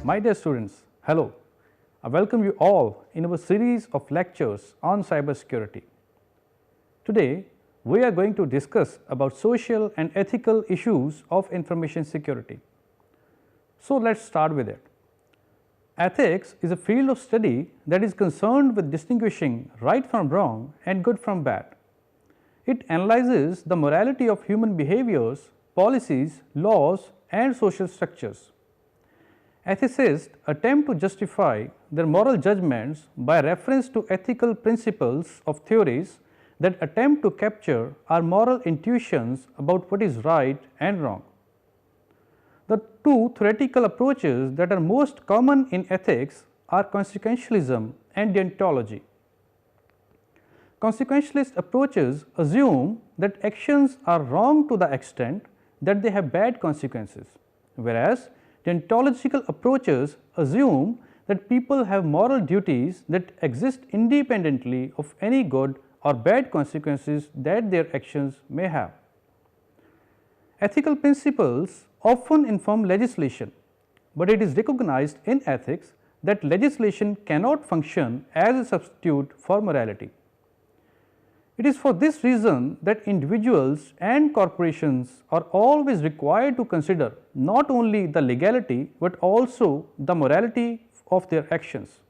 My dear students, hello. I welcome you all in our series of lectures on cybersecurity. Today, we are going to discuss about social and ethical issues of information security. So, let us start with it. Ethics is a field of study that is concerned with distinguishing right from wrong and good from bad. It analyzes the morality of human behaviors, policies, laws and social structures. Ethicists attempt to justify their moral judgments by reference to ethical principles of theories that attempt to capture our moral intuitions about what is right and wrong. The two theoretical approaches that are most common in ethics are consequentialism and deontology. Consequentialist approaches assume that actions are wrong to the extent that they have bad consequences, whereas deontological approaches assume that people have moral duties that exist independently of any good or bad consequences that their actions may have. Ethical principles often inform legislation, but it is recognized in ethics that legislation cannot function as a substitute for morality. It is for this reason that individuals and corporations are always required to consider not only the legality, but also the morality of their actions.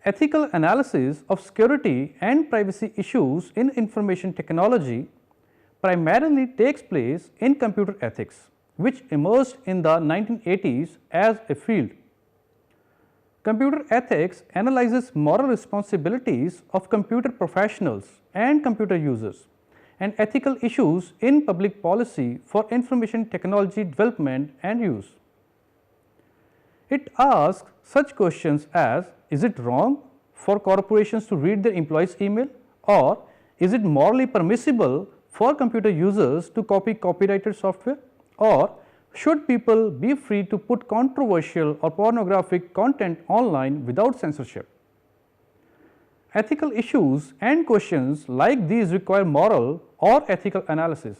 Ethical analysis of security and privacy issues in information technology primarily takes place in computer ethics, which emerged in the 1980s as a field. Computer ethics analyzes moral responsibilities of computer professionals and computer users and ethical issues in public policy for information technology development and use. It asks such questions as, is it wrong for corporations to read their employees' email, or is it morally permissible for computer users to copy copyrighted software, or should people be free to put controversial or pornographic content online without censorship? Ethical issues and questions like these require moral or ethical analysis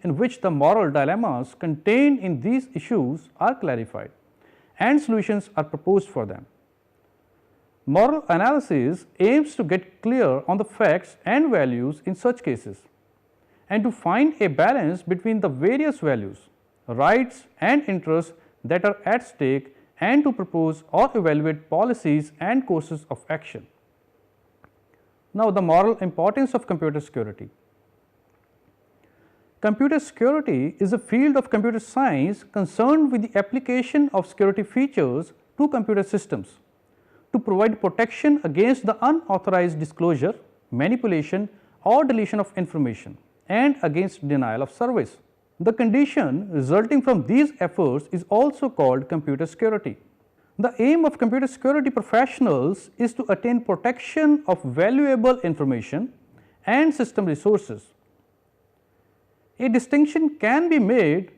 in which the moral dilemmas contained in these issues are clarified and solutions are proposed for them. Moral analysis aims to get clear on the facts and values in such cases, and to find a balance between the various values, rights and interests that are at stake, and to propose or evaluate policies and courses of action. Now, the moral importance of computer security. Computer security is a field of computer science concerned with the application of security features to computer systems to provide protection against the unauthorized disclosure, manipulation or deletion of information, and against denial of service. The condition resulting from these efforts is also called computer security. The aim of computer security professionals is to attain protection of valuable information and system resources. A distinction can be made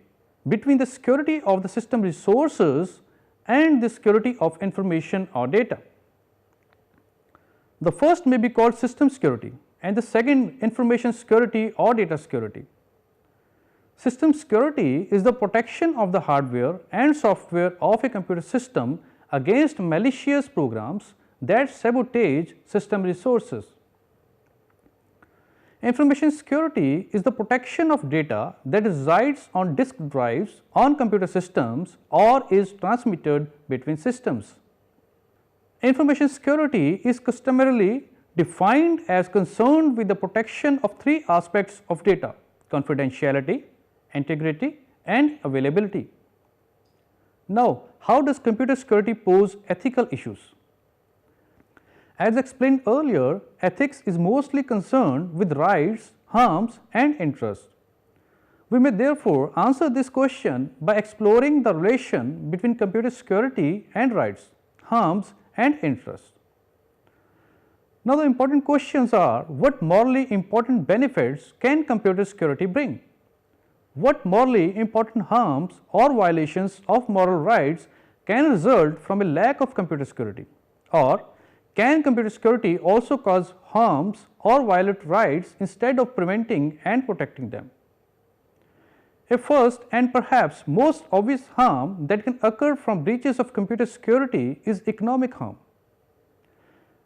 between the security of the system resources and the security of information or data. The first may be called system security and the second information security or data security. System security is the protection of the hardware and software of a computer system against malicious programs that sabotage system resources. Information security is the protection of data that resides on disk drives on computer systems or is transmitted between systems. Information security is customarily defined as concerned with the protection of three aspects of data: confidentiality, integrity and availability. Now, how does computer security pose ethical issues? As explained earlier, ethics is mostly concerned with rights, harms and interests. We may therefore answer this question by exploring the relation between computer security and rights, harms and interests. Now, the important questions are: what morally important benefits can computer security bring? What morally important harms or violations of moral rights can result from a lack of computer security? Or can computer security also cause harms or violate rights instead of preventing and protecting them? A first and perhaps most obvious harm that can occur from breaches of computer security is economic harm.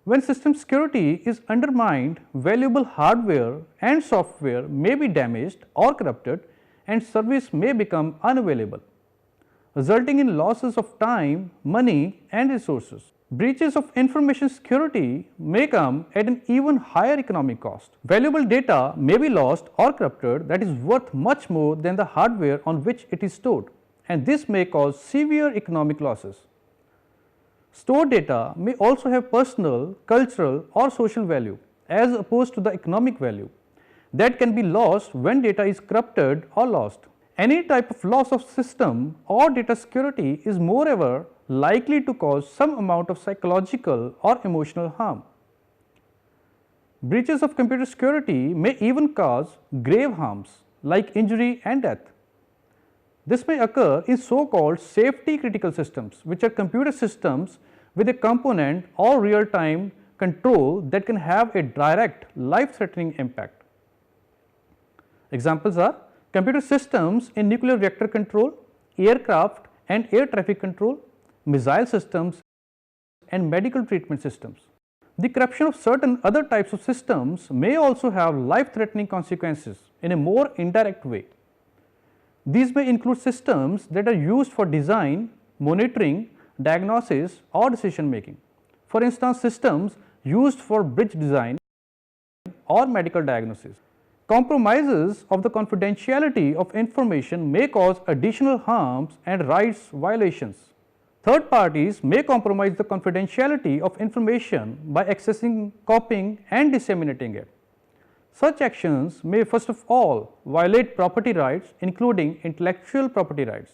When system security is undermined, valuable hardware and software may be damaged or corrupted and service may become unavailable, resulting in losses of time, money and resources. Breaches of information security may come at an even higher economic cost. Valuable data may be lost or corrupted that is worth much more than the hardware on which it is stored, and this may cause severe economic losses. Stored data may also have personal, cultural or social value as opposed to the economic value that can be lost when data is corrupted or lost. Any type of loss of system or data security is moreover likely to cause some amount of psychological or emotional harm. Breaches of computer security may even cause grave harms like injury and death. This may occur in so-called safety critical systems, which are computer systems with a component or real-time control that can have a direct life-threatening impact. Examples are computer systems in nuclear reactor control, aircraft and air traffic control, missile systems and medical treatment systems. The corruption of certain other types of systems may also have life-threatening consequences in a more indirect way. These may include systems that are used for design, monitoring, diagnosis or decision making. For instance, systems used for bridge design or medical diagnosis. Compromises of the confidentiality of information may cause additional harms and rights violations. Third parties may compromise the confidentiality of information by accessing, copying and disseminating it. Such actions may first of all violate property rights, including intellectual property rights,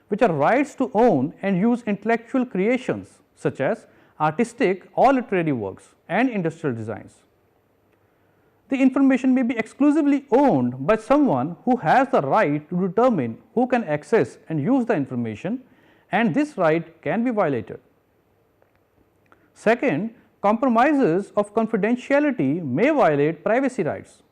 which are rights to own and use intellectual creations such as artistic or literary works and industrial designs. The information may be exclusively owned by someone who has the right to determine who can access and use the information, and this right can be violated. Second, compromises of confidentiality may violate privacy rights.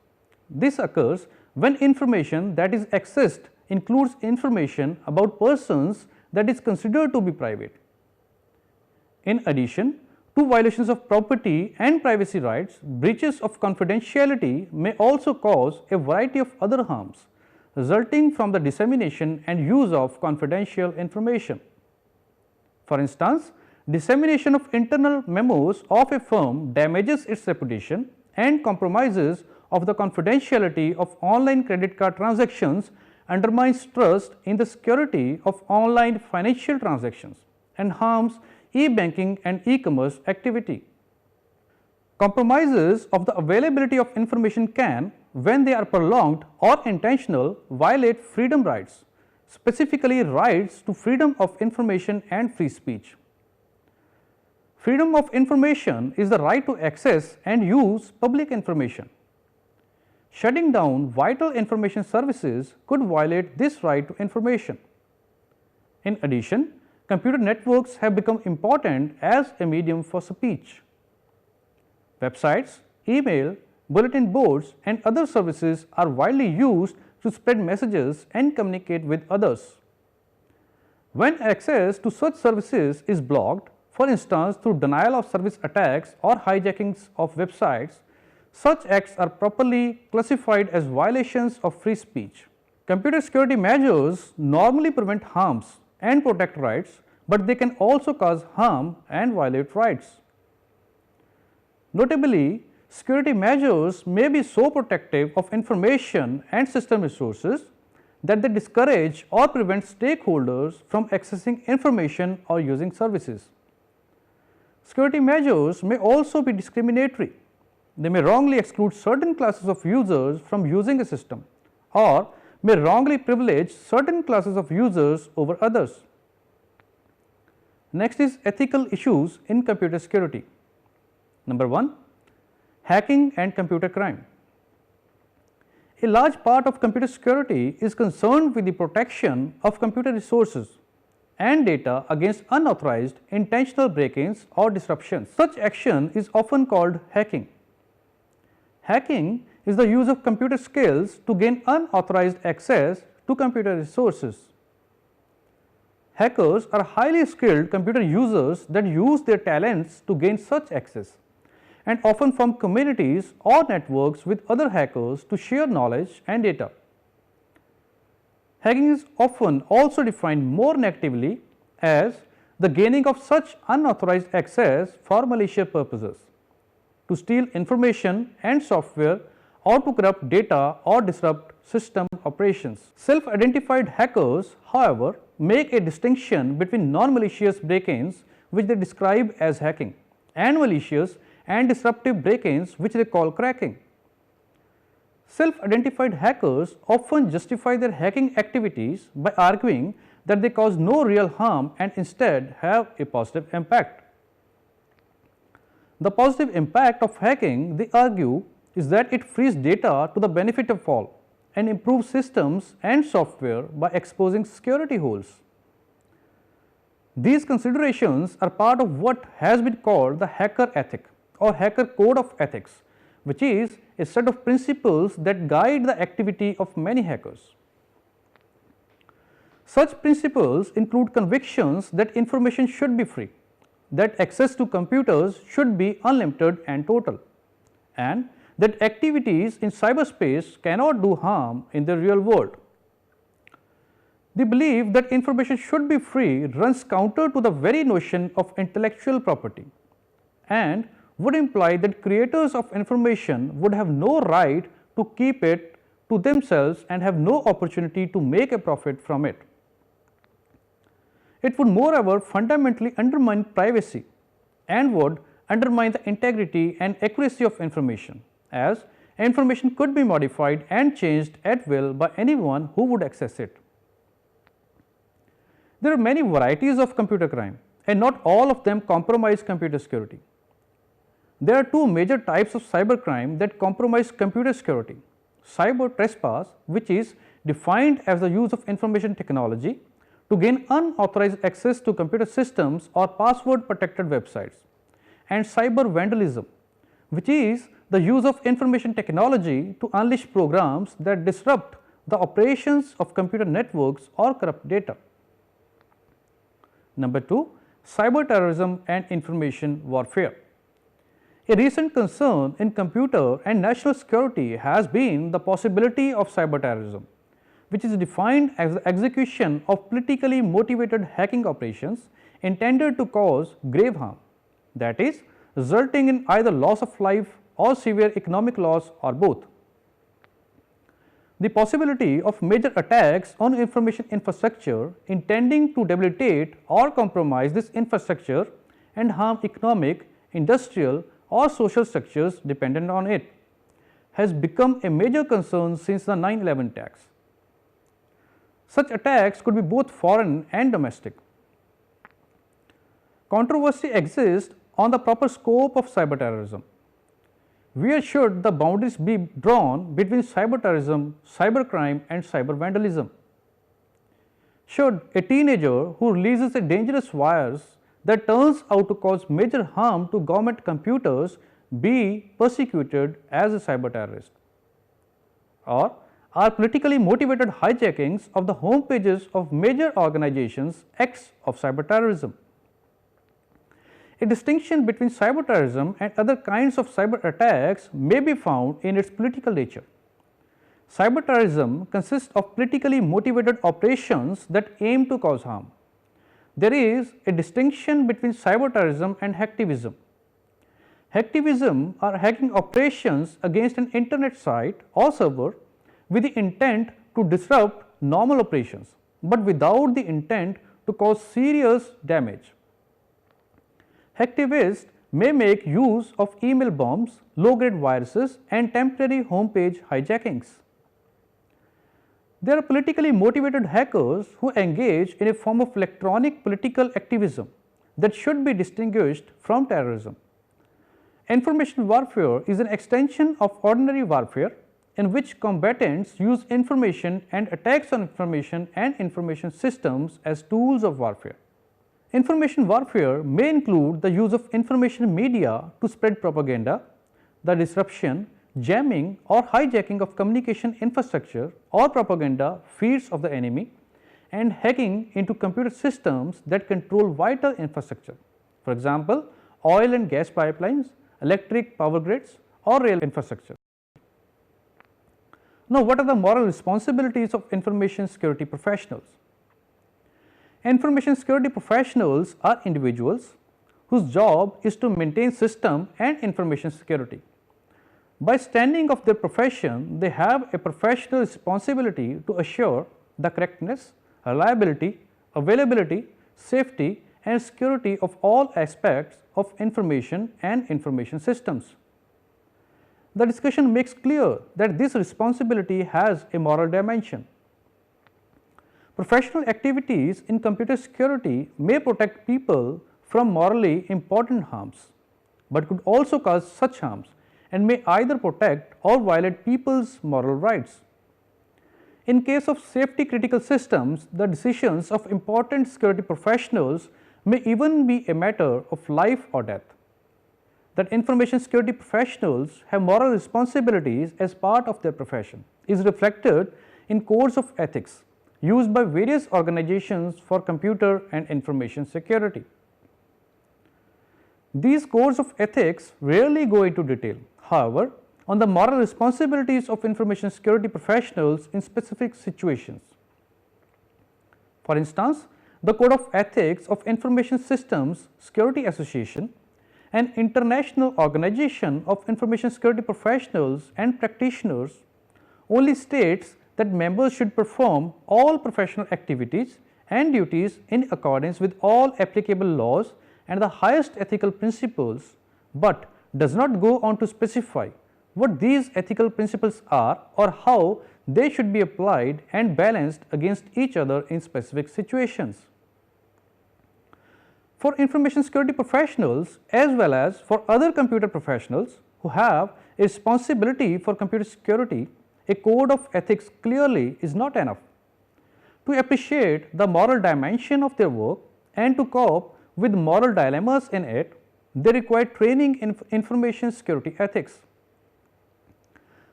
This occurs when information that is accessed includes information about persons that is considered to be private. In addition to violations of property and privacy rights, breaches of confidentiality may also cause a variety of other harms resulting from the dissemination and use of confidential information. For instance, dissemination of internal memos of a firm damages its reputation and compromises of the confidentiality of online credit card transactions undermines trust in the security of online financial transactions and harms e-banking and e-commerce activity. Compromises of the availability of information can, when they are prolonged or intentional, violate freedom rights, specifically rights to freedom of information and free speech. Freedom of information is the right to access and use public information. Shutting down vital information services could violate this right to information. In addition, computer networks have become important as a medium for speech. Websites, email, bulletin boards and other services are widely used to spread messages and communicate with others. When access to such services is blocked, for instance through denial of service attacks or hijackings of websites, such acts are properly classified as violations of free speech. Computer security measures normally prevent harms and protect rights, but they can also cause harm and violate rights. Notably, security measures may be so protective of information and system resources that they discourage or prevent stakeholders from accessing information or using services. Security measures may also be discriminatory. They may wrongly exclude certain classes of users from using a system or may wrongly privilege certain classes of users over others. Next is ethical issues in computer security. Number 1, hacking and computer crime. A large part of computer security is concerned with the protection of computer resources and data against unauthorized intentional break-ins or disruptions. Such action is often called hacking. Hacking is the use of computer skills to gain unauthorized access to computer resources. Hackers are highly skilled computer users that use their talents to gain such access and often form communities or networks with other hackers to share knowledge and data. Hacking is often also defined more negatively as the gaining of such unauthorized access for malicious purposes, to steal information and software or to corrupt data or disrupt system operations. Self-identified hackers, however, make a distinction between non-malicious break-ins, which they describe as hacking, and malicious and disruptive break-ins, which they call cracking. Self-identified hackers often justify their hacking activities by arguing that they cause no real harm and instead have a positive impact. The positive impact of hacking, they argue, is that it frees data to the benefit of all and improves systems and software by exposing security holes. These considerations are part of what has been called the hacker ethic or hacker code of ethics, which is a set of principles that guide the activity of many hackers. Such principles include convictions that information should be free, that access to computers should be unlimited and total, and that activities in cyberspace cannot do harm in the real world. The belief that information should be free runs counter to the very notion of intellectual property and would imply that creators of information would have no right to keep it to themselves and have no opportunity to make a profit from it. It would moreover fundamentally undermine privacy and would undermine the integrity and accuracy of information, as information could be modified and changed at will by anyone who would access it. There are many varieties of computer crime and not all of them compromise computer security. There are two major types of cybercrime that compromise computer security: cyber trespass, which is defined as the use of information technology to gain unauthorized access to computer systems or password protected websites, and cyber vandalism, which is the use of information technology to unleash programs that disrupt the operations of computer networks or corrupt data. Number 2, cyber terrorism and information warfare. A recent concern in computer and national security has been the possibility of cyber terrorism, which is defined as the execution of politically motivated hacking operations intended to cause grave harm, that is, resulting in either loss of life or severe economic loss or both. The possibility of major attacks on information infrastructure intending to debilitate or compromise this infrastructure and harm economic, industrial or social structures dependent on it has become a major concern since the 9/11 attacks. Such attacks could be both foreign and domestic. Controversy exists on the proper scope of cyber terrorism. Where should the boundaries be drawn between cyber terrorism, cybercrime and cyber vandalism? Should a teenager who releases a dangerous virus that turns out to cause major harm to government computers be persecuted as a cyber terrorist? Or are politically motivated hijackings of the home pages of major organizations acts of cyber terrorism? A distinction between cyber terrorism and other kinds of cyber attacks may be found in its political nature. Cyber terrorism consists of politically motivated operations that aim to cause harm. There is a distinction between cyber terrorism and hacktivism. Hacktivism are hacking operations against an internet site or server with the intent to disrupt normal operations, but without the intent to cause serious damage. Hacktivists may make use of email bombs, low-grade viruses and temporary homepage hijackings. There are politically motivated hackers who engage in a form of electronic political activism that should be distinguished from terrorism. Information warfare is an extension of ordinary warfare in which combatants use information and attacks on information and information systems as tools of warfare. Information warfare may include the use of information media to spread propaganda, the disruption, jamming or hijacking of communication infrastructure or propaganda feeds of the enemy, and hacking into computer systems that control vital infrastructure, for example, oil and gas pipelines, electric power grids or rail infrastructure. Now, what are the moral responsibilities of information security professionals? Information security professionals are individuals whose job is to maintain system and information security. By standing of their profession, they have a professional responsibility to assure the correctness, reliability, availability, safety and security of all aspects of information and information systems. The discussion makes clear that this responsibility has a moral dimension. Professional activities in computer security may protect people from morally important harms, but could also cause such harms and may either protect or violate people's moral rights. In case of safety critical systems, the decisions of important security professionals may even be a matter of life or death. That information security professionals have moral responsibilities as part of their profession is reflected in codes of ethics used by various organizations for computer and information security. These codes of ethics rarely go into detail, however, on the moral responsibilities of information security professionals in specific situations. For instance, the Code of Ethics of Information Systems Security Association, an international organization of information security professionals and practitioners, only states that members should perform all professional activities and duties in accordance with all applicable laws and the highest ethical principles, but does not go on to specify what these ethical principles are or how they should be applied and balanced against each other in specific situations. For information security professionals as well as for other computer professionals who have a responsibility for computer security, a code of ethics clearly is not enough. To appreciate the moral dimension of their work and to cope with moral dilemmas in it, they require training in information security ethics.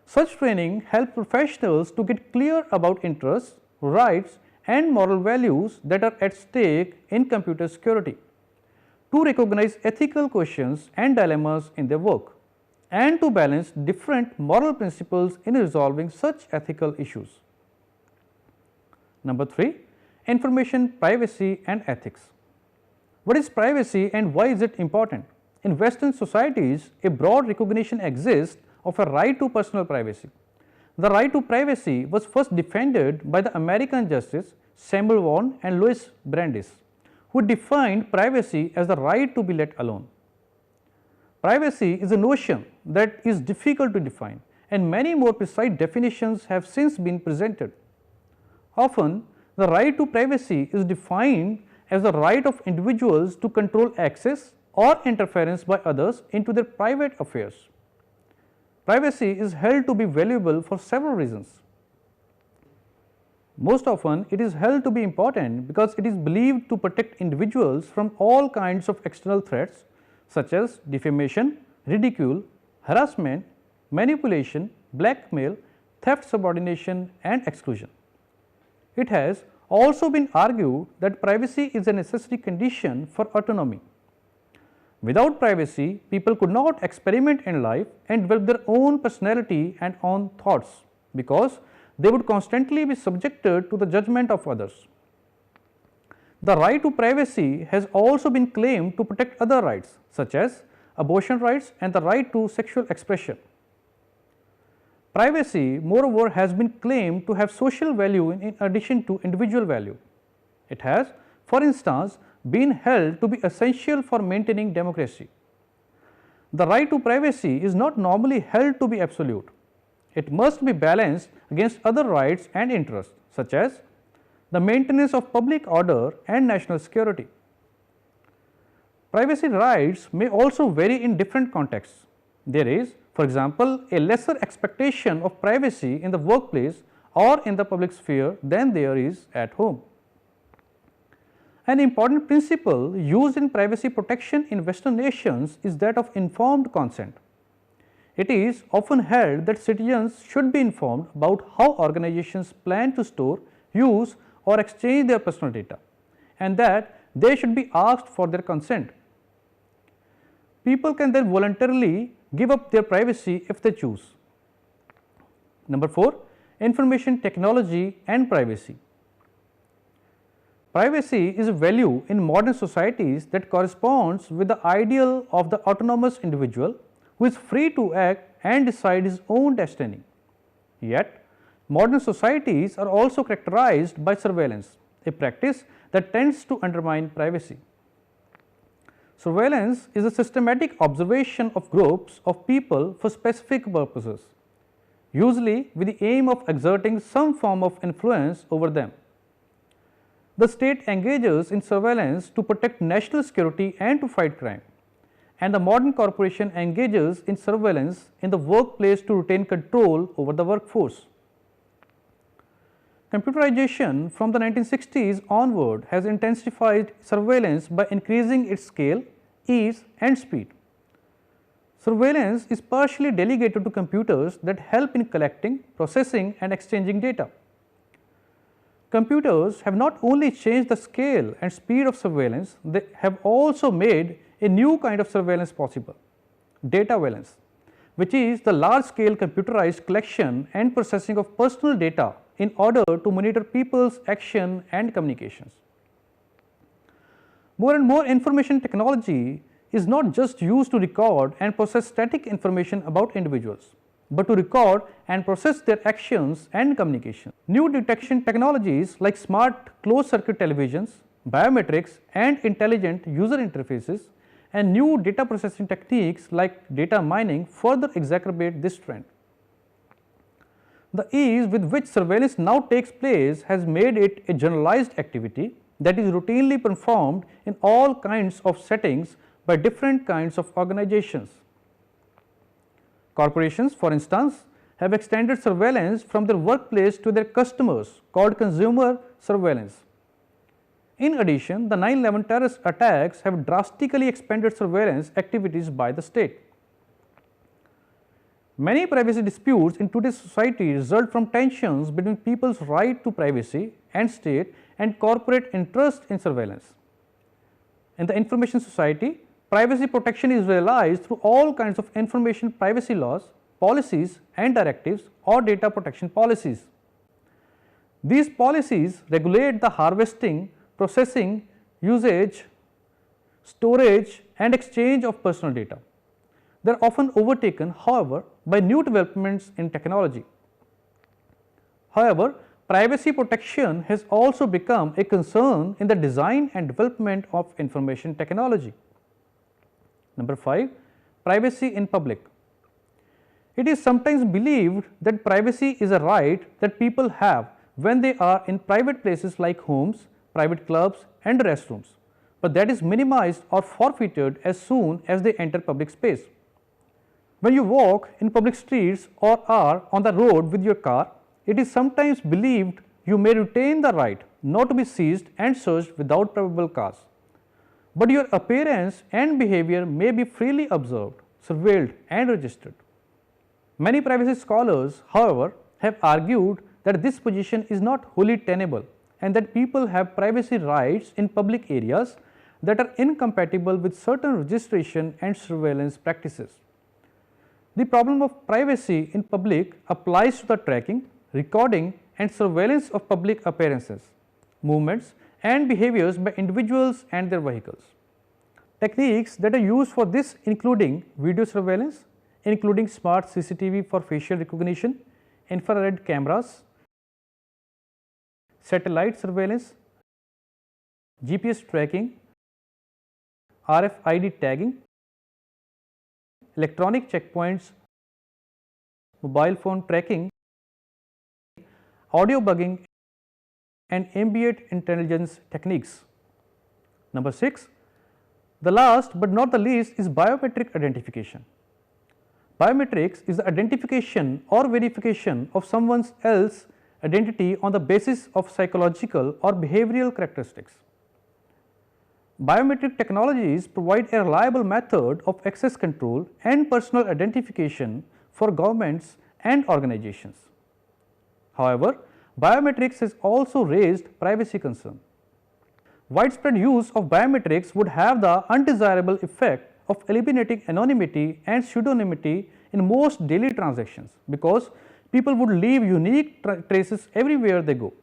Such training helps professionals to get clear about interests, rights and moral values that are at stake in computer security, to recognize ethical questions and dilemmas in their work, and to balance different moral principles in resolving such ethical issues. Number 3, information privacy and ethics. What is privacy and why is it important? In Western societies, a broad recognition exists of a right to personal privacy. The right to privacy was first defended by the American justices Samuel Vaughan and Louis Brandeis, who defined privacy as the right to be let alone. Privacy is a notion that is difficult to define, and many more precise definitions have since been presented. Often, the right to privacy is defined as the right of individuals to control access or interference by others into their private affairs. Privacy is held to be valuable for several reasons. Most often, it is held to be important because it is believed to protect individuals from all kinds of external threats such as defamation, ridicule, harassment, manipulation, blackmail, theft, subordination and exclusion. It has also been argued that privacy is a necessary condition for autonomy. Without privacy, people could not experiment in life and develop their own personality and own thoughts, because they would constantly be subjected to the judgment of others. The right to privacy has also been claimed to protect other rights such as abortion rights and the right to sexual expression. Privacy, moreover, has been claimed to have social value in addition to individual value. It has, for instance, been held to be essential for maintaining democracy. The right to privacy is not normally held to be absolute. It must be balanced against other rights and interests such as the maintenance of public order and national security. Privacy rights may also vary in different contexts. There is, for example, a lesser expectation of privacy in the workplace or in the public sphere than there is at home. An important principle used in privacy protection in Western nations is that of informed consent. It is often held that citizens should be informed about how organizations plan to store, use or exchange their personal data, and that they should be asked for their consent. People can then voluntarily give up their privacy if they choose. Number 4, information technology and privacy. Privacy is a value in modern societies that corresponds with the ideal of the autonomous individual who is free to act and decide his own destiny. Yet, modern societies are also characterized by surveillance, a practice that tends to undermine privacy. Surveillance is a systematic observation of groups of people for specific purposes, usually with the aim of exerting some form of influence over them. The state engages in surveillance to protect national security and to fight crime, and the modern corporation engages in surveillance in the workplace to retain control over the workforce. Computerization from the 1960s onward has intensified surveillance by increasing its scale, ease and speed. Surveillance is partially delegated to computers that help in collecting, processing and exchanging data. Computers have not only changed the scale and speed of surveillance, they have also made a new kind of surveillance possible, data surveillance, which is the large scale computerized collection and processing of personal data in order to monitor people's action and communications. More and more information technology is not just used to record and process static information about individuals, but to record and process their actions and communication. New detection technologies like smart closed circuit televisions, biometrics and intelligent user interfaces and new data processing techniques like data mining further exacerbate this trend. The ease with which surveillance now takes place has made it a generalized activity that is routinely performed in all kinds of settings by different kinds of organizations. Corporations, for instance, have extended surveillance from their workplace to their customers, called consumer surveillance. In addition, the 9/11 terrorist attacks have drastically expanded surveillance activities by the state. Many privacy disputes in today's society result from tensions between people's right to privacy and state and corporate interest in surveillance. In the information society, privacy protection is realized through all kinds of information privacy laws, policies and directives or data protection policies. These policies regulate the harvesting, processing, usage, storage and exchange of personal data. They are often overtaken, however, by new developments in technology. However, privacy protection has also become a concern in the design and development of information technology. Number 5, privacy in public. It is sometimes believed that privacy is a right that people have when they are in private places like homes, private clubs and restrooms, but that is minimized or forfeited as soon as they enter public space. When you walk in public streets or are on the road with your car, it is sometimes believed you may retain the right not to be seized and searched without probable cause, but your appearance and behavior may be freely observed, surveilled and registered. Many privacy scholars, however, have argued that this position is not wholly tenable and that people have privacy rights in public areas that are incompatible with certain registration and surveillance practices. The problem of privacy in public applies to the tracking, recording and surveillance of public appearances, movements and behaviors by individuals and their vehicles. Techniques that are used for this including video surveillance, including smart CCTV for facial recognition, infrared cameras, satellite surveillance, GPS tracking, RFID tagging, electronic checkpoints, mobile phone tracking, audio bugging and ambient intelligence techniques. Number 6, the last but not the least is biometric identification. Biometrics is the identification or verification of someone else's identity on the basis of psychological or behavioral characteristics. Biometric technologies provide a reliable method of access control and personal identification for governments and organizations. However, biometrics has also raised privacy concerns. Widespread use of biometrics would have the undesirable effect of eliminating anonymity and pseudonymity in most daily transactions, because people would leave unique traces everywhere they go.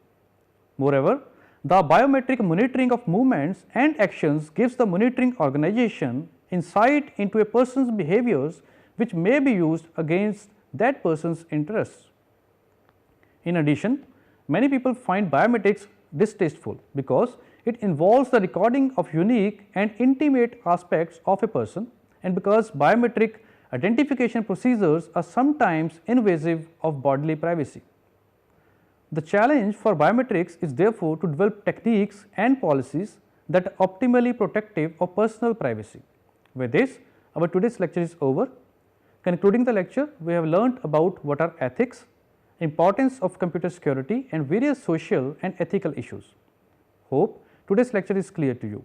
Moreover, the biometric monitoring of movements and actions gives the monitoring organization insight into a person's behaviors, which may be used against that person's interests. In addition, many people find biometrics distasteful because it involves the recording of unique and intimate aspects of a person, and because biometric identification procedures are sometimes invasive of bodily privacy. The challenge for biometrics is therefore to develop techniques and policies that are optimally protective of personal privacy. With this, our today's lecture is over. Concluding the lecture, we have learnt about what are ethics, importance of computer security and various social and ethical issues. Hope today's lecture is clear to you.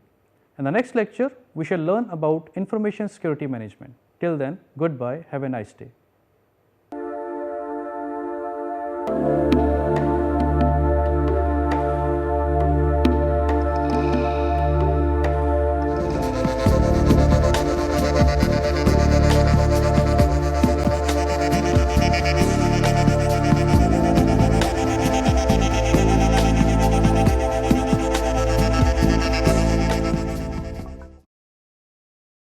In the next lecture, we shall learn about information security management. Till then, goodbye, have a nice day.